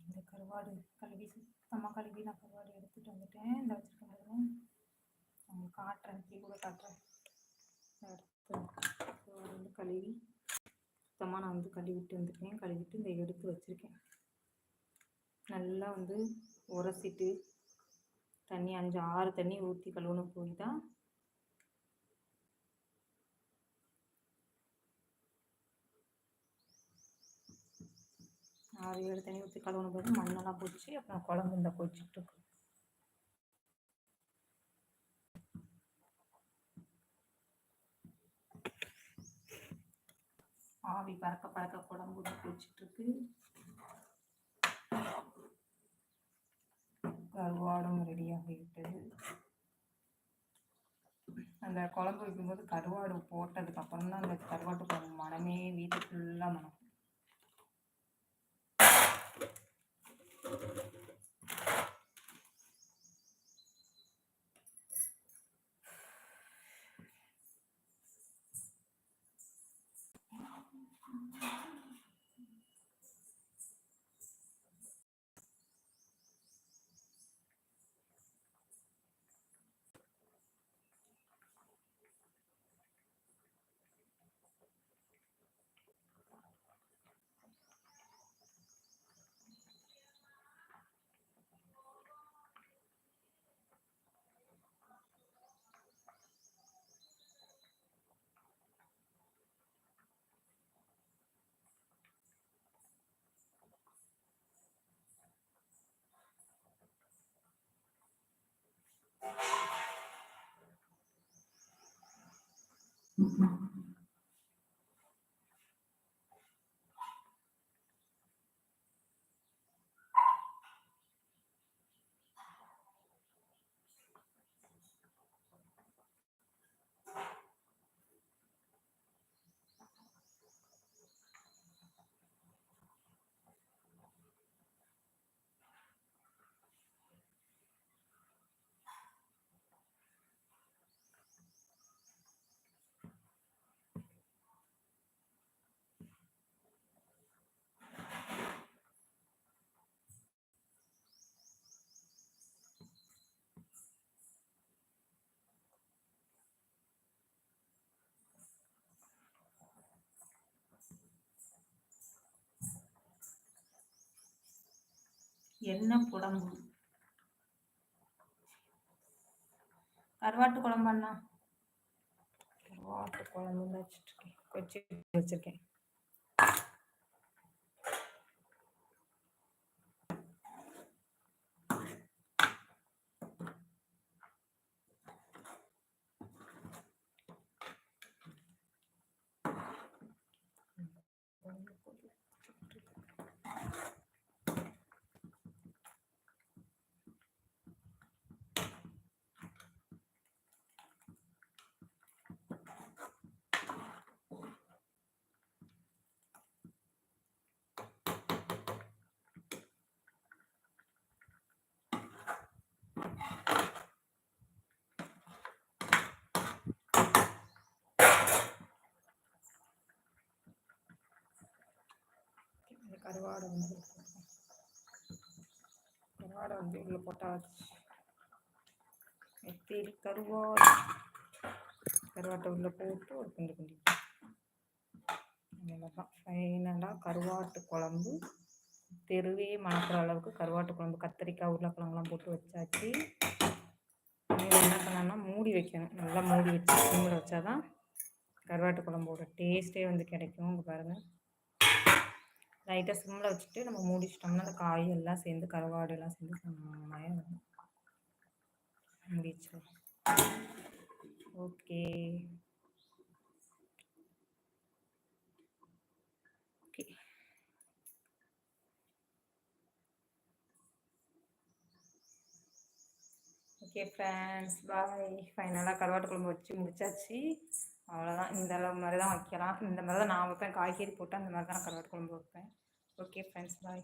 இந்த கருவாடு கழுவி சுத்தமாக கழுவி நான் கருவாடு எடுத்துகிட்டு வந்துட்டேன். இந்த வச்சுருக்கேன், உங்களுக்கு காட்டுறேன், இப்படி கூட காட்டுறேன். எடுத்து வந்து கழுவி சுத்தமாக நான் வந்து கழுவிட்டு வந்துட்டேன். கழுவிட்டு இந்த எடுத்து வச்சுருக்கேன். நல்லா வந்து உரசிட்டு தண்ணி 5-6 தண்ணி ஊற்றி கழுவணும். போய் தான் 6-7 தண்ணி ஊற்றி கழுவணும் போது மண்ணெல்லாம் போச்சு. அப்புறம் குழம்பு இந்த கொச்சிட்ருக்கு. ஆவி பறக்க பறக்க குழம்பு கொச்சிட்ருக்கு. கருவாடும் ரெடியாகிவிட்டது. அந்த குழம்பு வைக்கும்போது கருவாடு போட்டதுக்கப்புறம் தான் அந்த கருவாட்டு குழம்பு மனமே வீட்டு ஃபுல்லாக மனம். என்ன குழம்பு? கருவாட்டு குழம்புண்ணா. கருவாட்டு குழம்பு வச்சிருக்கேன். கருவாடை வந்து உள்ள போட்டாச்சு. நெத்திலி கருவாட்டை உள்ள போட்டு ஒரு கிண்டி அவ்வளோதான். ஃபைனலாக கருவாட்டு குழம்பு தெருவே மணக்கிற அளவுக்கு கருவாட்டு குழம்பு கத்திரிக்காய் உருளைக்கிழங்குலாம் போட்டு வச்சாச்சு. என்ன பண்ணணும்னா மூடி வைக்கணும். நல்லா மூடி வச்சு சிம்மில் வச்சாதான் கருவாட்டு குழம்போட டேஸ்ட்டே வந்து கிடைக்கும். இங்கே பாருங்கள், லைட்டாக சிம்மில் வச்சுட்டு நம்ம மூடி வச்சிட்டோம்னா அந்த காய் எல்லாம் சேர்ந்து கருவாடு எல்லாம் சேர்ந்து செம்மையாக வரும். மூடி வச்சிடும். ஓகே ஓகே ஃப்ரெண்ட்ஸ், பாய். ஃபைனலாக கருவாட்டு குழம்பு வச்சு முடிச்சாச்சு. அவ்வளோதான். இந்த மாதிரி தான் வைக்கலாம். இந்த மாதிரி தான் நான் வைப்பேன். காய்கறி போட்டு அந்த மாதிரி தான் கருவாட்டு குழம்பு வைப்பேன். ஓகே ஃப்ரெண்ட்ஸ், பாய்.